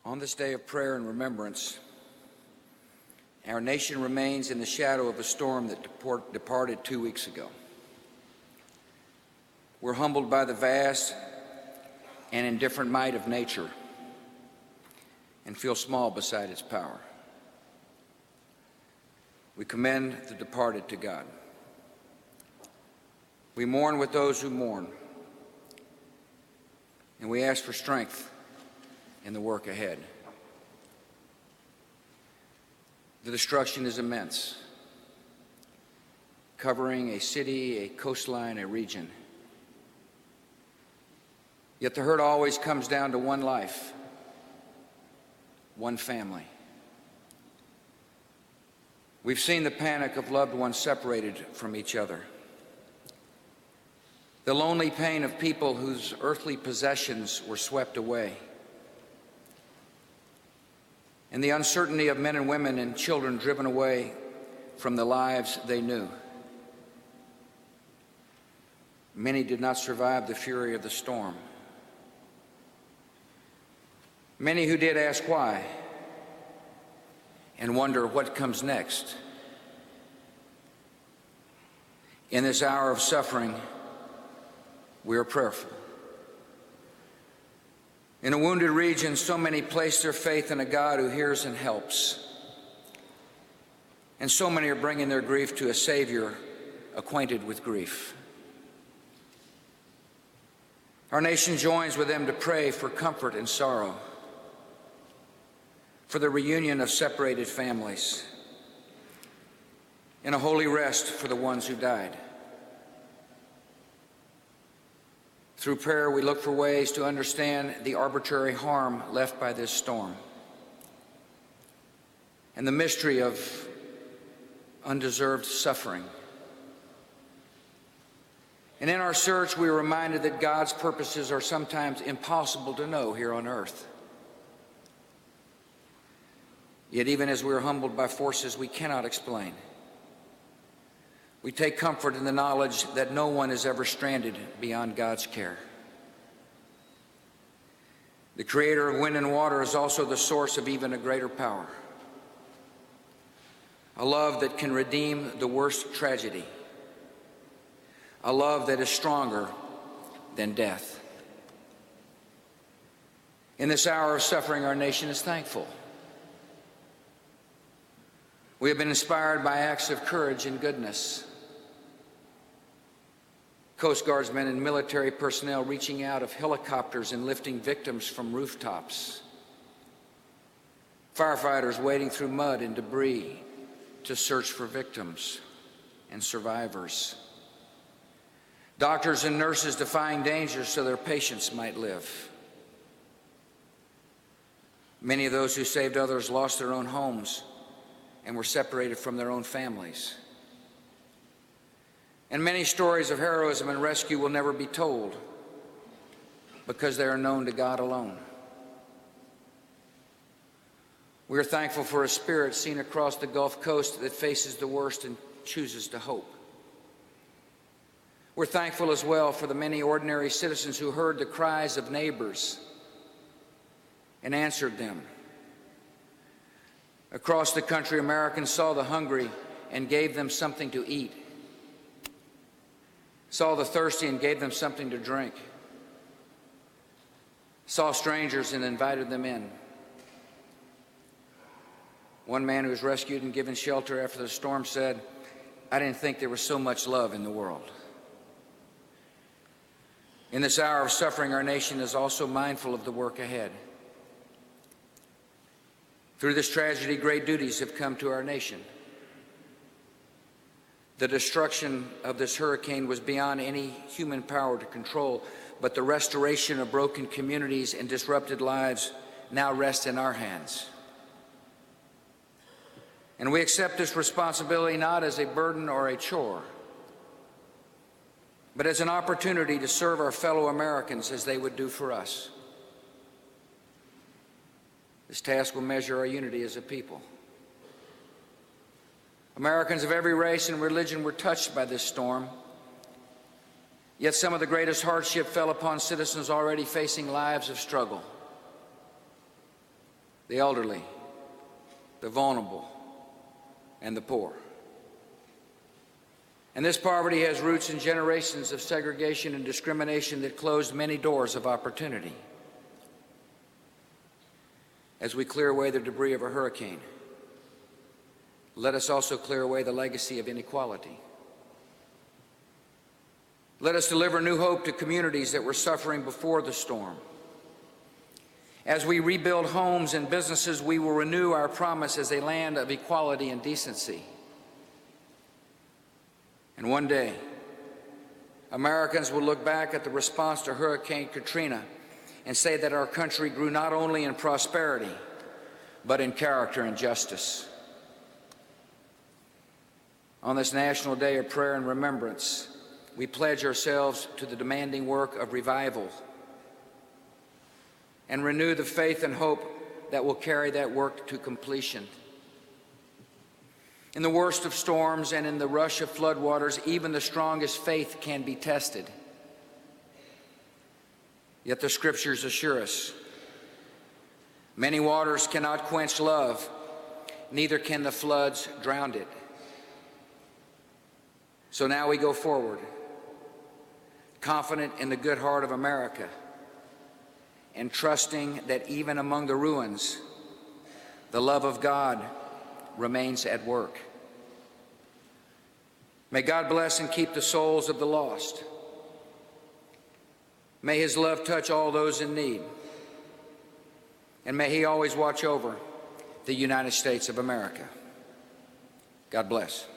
On this day of prayer and remembrance, our nation remains in the shadow of a storm that departed 2 weeks ago. We're humbled by the vast and indifferent might of nature and feel small beside its power. We commend the departed to God. We mourn with those who mourn, and we ask for strength in the work ahead. The destruction is immense, covering a city, a coastline, a region. Yet the hurt always comes down to one life, one family. We've seen the panic of loved ones separated from each other, the lonely pain of people whose earthly possessions were swept away, and the uncertainty of men and women and children driven away from the lives they knew. Many did not survive the fury of the storm. Many who did ask why and wonder what comes next. In this hour of suffering, we are prayerful. In a wounded region, so many place their faith in a God who hears and helps. And so many are bringing their grief to a Savior acquainted with grief. Our nation joins with them to pray for comfort and sorrow, for the reunion of separated families, and a holy rest for the ones who died. Through prayer, we look for ways to understand the arbitrary harm left by this storm and the mystery of undeserved suffering. And in our search, we are reminded that God's purposes are sometimes impossible to know here on earth. Yet even as we are humbled by forces we cannot explain, we take comfort in the knowledge that no one is ever stranded beyond God's care. The creator of wind and water is also the source of even a greater power, a love that can redeem the worst tragedy, a love that is stronger than death. In this hour of suffering, our nation is thankful. We have been inspired by acts of courage and goodness. Coast Guardsmen and military personnel reaching out of helicopters and lifting victims from rooftops. Firefighters wading through mud and debris to search for victims and survivors. Doctors and nurses defying dangers so their patients might live. Many of those who saved others lost their own homes and were separated from their own families. And many stories of heroism and rescue will never be told because they are known to God alone. We are thankful for a spirit seen across the Gulf Coast that faces the worst and chooses to hope. We're thankful as well for the many ordinary citizens who heard the cries of neighbors and answered them. Across the country, Americans saw the hungry and gave them something to eat, saw the thirsty and gave them something to drink, saw strangers and invited them in. One man who was rescued and given shelter after the storm said, "I didn't think there was so much love in the world." In this hour of suffering, our nation is also mindful of the work ahead. Through this tragedy, great duties have come to our nation. The destruction of this hurricane was beyond any human power to control, but the restoration of broken communities and disrupted lives now rests in our hands. And we accept this responsibility not as a burden or a chore, but as an opportunity to serve our fellow Americans as they would do for us. This task will measure our unity as a people. Americans of every race and religion were touched by this storm, yet some of the greatest hardship fell upon citizens already facing lives of struggle. the elderly, the vulnerable, and the poor. And this poverty has roots in generations of segregation and discrimination that closed many doors of opportunity. As we clear away the debris of a hurricane, let us also clear away the legacy of inequality. Let us deliver new hope to communities that were suffering before the storm. As we rebuild homes and businesses, we will renew our promise as a land of equality and decency. And one day, Americans will look back at the response to Hurricane Katrina and say that our country grew not only in prosperity, but in character and justice. On this National Day of Prayer and Remembrance, we pledge ourselves to the demanding work of revival and renew the faith and hope that will carry that work to completion. In the worst of storms and in the rush of floodwaters, even the strongest faith can be tested. Yet the Scriptures assure us, many waters cannot quench love, neither can the floods drown it. So now we go forward, confident in the good heart of America, and trusting that even among the ruins, the love of God remains at work. May God bless and keep the souls of the lost. May His love touch all those in need. And may He always watch over the United States of America. God bless.